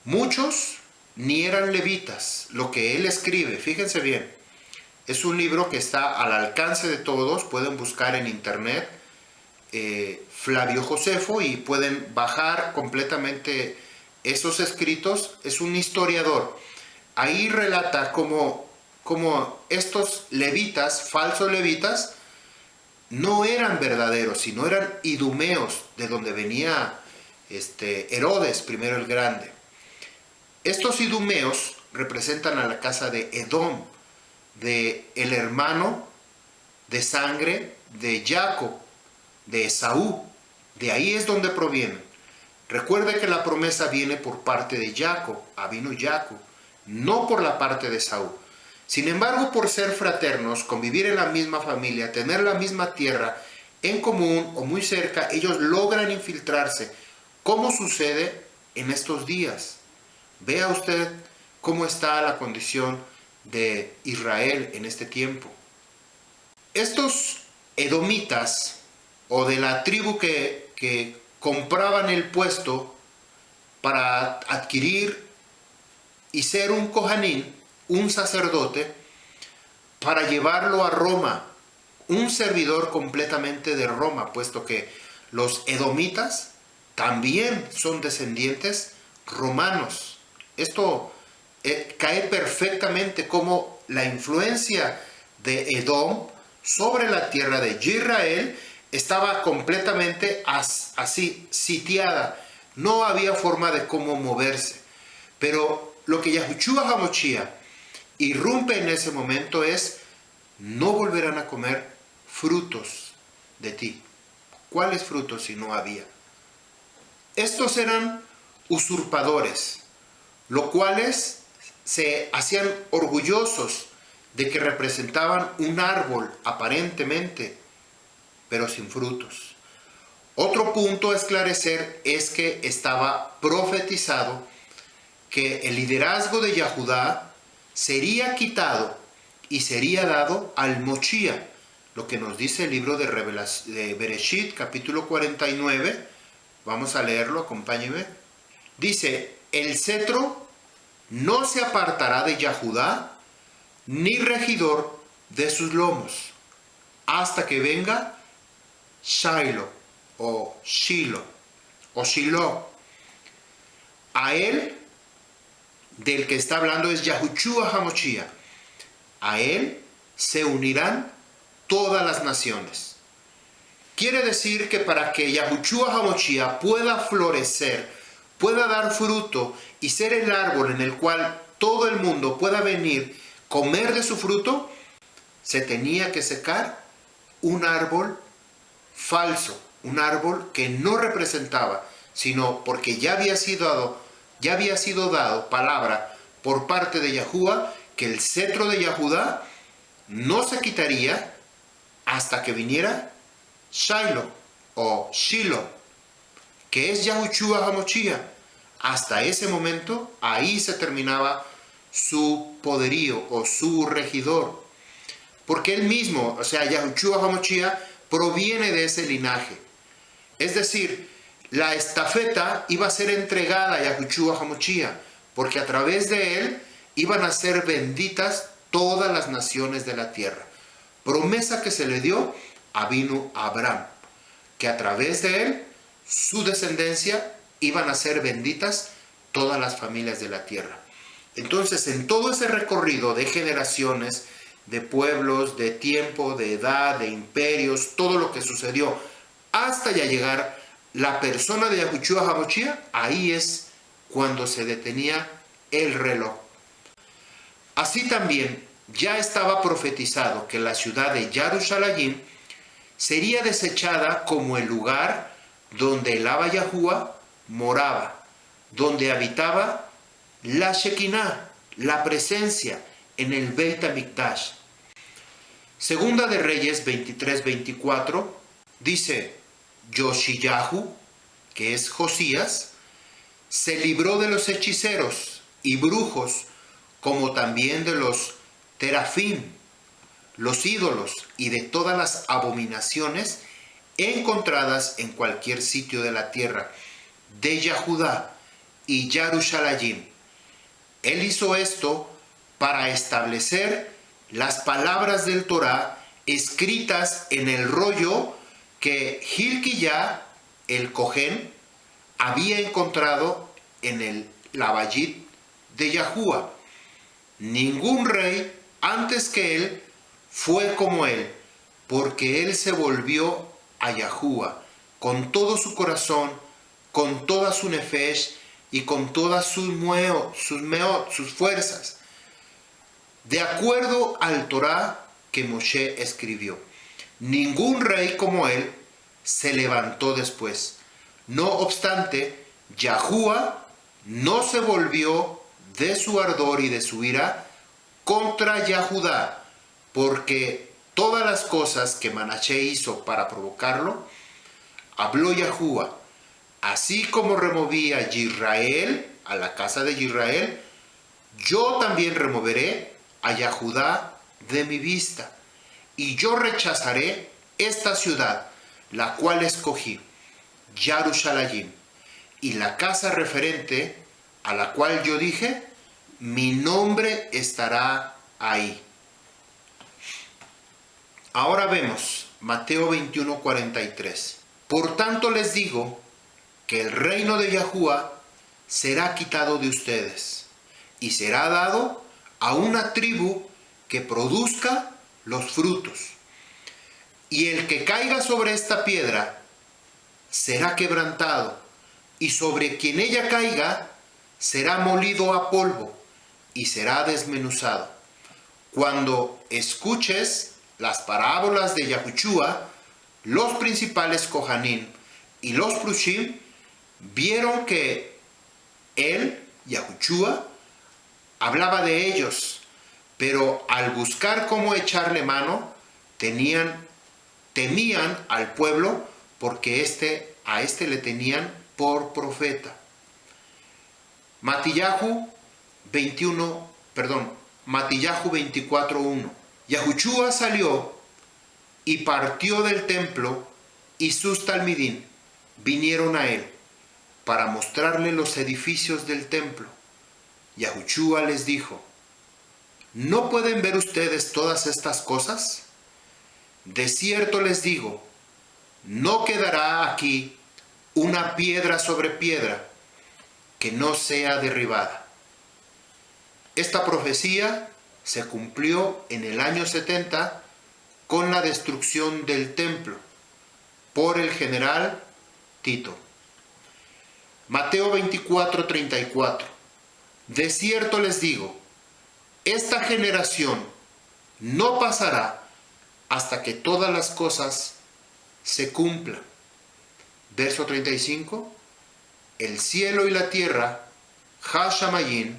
muchos ni eran levitas, lo que él escribe, fíjense bien, es un libro que está al alcance de todos, pueden buscar en internet Flavio Josefo y pueden bajar completamente esos escritos. Es un historiador. Ahí relata cómo estos levitas, falsos levitas, no eran verdaderos, sino eran idumeos, de donde venía Herodes, primero el Grande. Estos idumeos representan a la casa de Edom, de el hermano de sangre de Jacob, de Esaú. De ahí es donde provienen. Recuerde que la promesa viene por parte de Jacob, Avinu Jacob, no por la parte de Esaú. Sin embargo, por ser fraternos, convivir en la misma familia, tener la misma tierra en común o muy cerca, ellos logran infiltrarse. ¿Cómo sucede en estos días? Vea usted cómo está la condición de Israel en este tiempo. Estos edomitas, o de la tribu que compraban el puesto para adquirir y ser un kohanim, un sacerdote, para llevarlo a Roma, un servidor completamente de Roma, puesto que los edomitas también son descendientes romanos. Esto cae perfectamente como la influencia de Edom sobre la tierra de Israel estaba completamente así, sitiada. No había forma de cómo moverse. Pero lo que Yahushua HaMashiach irrumpe en ese momento es: no volverán a comer frutos de ti. ¿Cuáles frutos si no había? Estos eran usurpadores, los cuales se hacían orgullosos de que representaban un árbol aparentemente, pero sin frutos. Otro punto a esclarecer es que estaba profetizado que el liderazgo de Yahudá sería quitado y sería dado al Moshiach, lo que nos dice el libro de Bereshit, capítulo 49. Vamos a leerlo, acompáñenme. Dice: el cetro no se apartará de Yahudá, ni regidor de sus lomos, hasta que venga Shiloh, o Shiloh, o Shiloh. A él, del que está hablando, es Yahushua HaMashiach. A él se unirán todas las naciones. Quiere decir que para que Yahushua HaMashiach pueda florecer pueda dar fruto y ser el árbol en el cual todo el mundo pueda venir, comer de su fruto, se tenía que secar un árbol falso, un árbol que no representaba, sino porque ya había sido dado palabra por parte de Yahuwah que el cetro de Yahudá no se quitaría hasta que viniera Shiloh o Shiloh, que es Yahushua HaMashiach. Hasta ese momento, ahí se terminaba su poderío o su regidor. Porque él mismo, o sea, Yahushua HaMashiach, proviene de ese linaje. Es decir, la estafeta iba a ser entregada a Yahushua HaMashiach, porque a través de él iban a ser benditas todas las naciones de la tierra. Promesa que se le dio a Avinu Abraham, que a través de él, su descendencia, iban a ser benditas todas las familias de la tierra. Entonces, en todo ese recorrido de generaciones, de pueblos, de tiempo, de edad, de imperios, todo lo que sucedió, hasta ya llegar la persona de Yahushua HaMashiach, ahí es cuando se detenía el reloj. Así también ya estaba profetizado que la ciudad de Jerusalén sería desechada como el lugar donde el Abba Yahuwah moraba, donde habitaba la Shekinah, la presencia en el Beit HaMikdash. Segunda de Reyes 23-24 dice: Yoshiyahu, que es Josías, se libró de los hechiceros y brujos, como también de los terafim, los ídolos y de todas las abominaciones encontradas en cualquier sitio de la tierra de Yahudá y Jerusalén. Él hizo esto para establecer las palabras del Torá escritas en el rollo que Hilquiyá, el Cohen, había encontrado en el Labayit de Yahuwah. Ningún rey antes que él fue como él, porque él se volvió a Yahuwah con todo su corazón, con toda su nefesh y con todas sus fuerzas, de acuerdo al Torá que Moshe escribió. Ningún rey como él se levantó después. No obstante, Yahuwah no se volvió de su ardor y de su ira contra Yahudá, porque todas las cosas que Manashe hizo para provocarlo, habló Yahuwah. Así como removí a Israel, a la casa de Israel, yo también removeré a Yahudá de mi vista, y yo rechazaré esta ciudad, la cual escogí, Jerusalén, y la casa referente a la cual yo dije, mi nombre estará ahí. Ahora vemos Mateo 21:43. Por tanto les digo que el reino de Yahuwah será quitado de ustedes y será dado a una tribu que produzca los frutos. Y el que caiga sobre esta piedra será quebrantado, y sobre quien ella caiga será molido a polvo y será desmenuzado. Cuando escuches las parábolas de Yahushua, los principales Kohanim y los Prushim vieron que él, Yahushua, hablaba de ellos, pero al buscar cómo echarle mano, temían al pueblo, porque a este le tenían por profeta. Matillahu 24:1. Yahushua salió y partió del templo, y sus talmidín vinieron a él para mostrarle los edificios del templo. Yahushua les dijo: ¿no pueden ver ustedes todas estas cosas? De cierto les digo, no quedará aquí una piedra sobre piedra que no sea derribada. Esta profecía se cumplió en el año 70 con la destrucción del templo por el general Tito. Mateo 24:34. De cierto les digo, esta generación no pasará hasta que todas las cosas se cumplan. Verso 35. El cielo y la tierra, Ha-Shamayim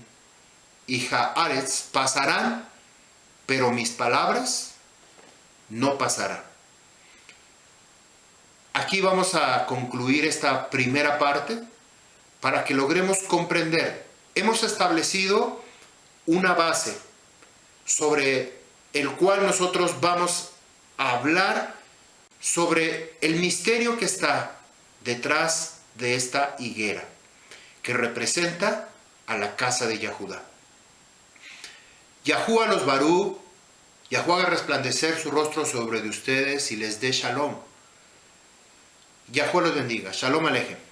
y Ha-Aretz pasarán, pero mis palabras no pasarán. Aquí vamos a concluir esta primera parte para que logremos comprender. Hemos establecido una base sobre el cual nosotros vamos a hablar sobre el misterio que está detrás de esta higuera, que representa a la casa de Yahudá. Yahuwah los barú, Yahuwah haga resplandecer su rostro sobre de ustedes y les dé shalom. Yahuwah los bendiga. Shalom alejem.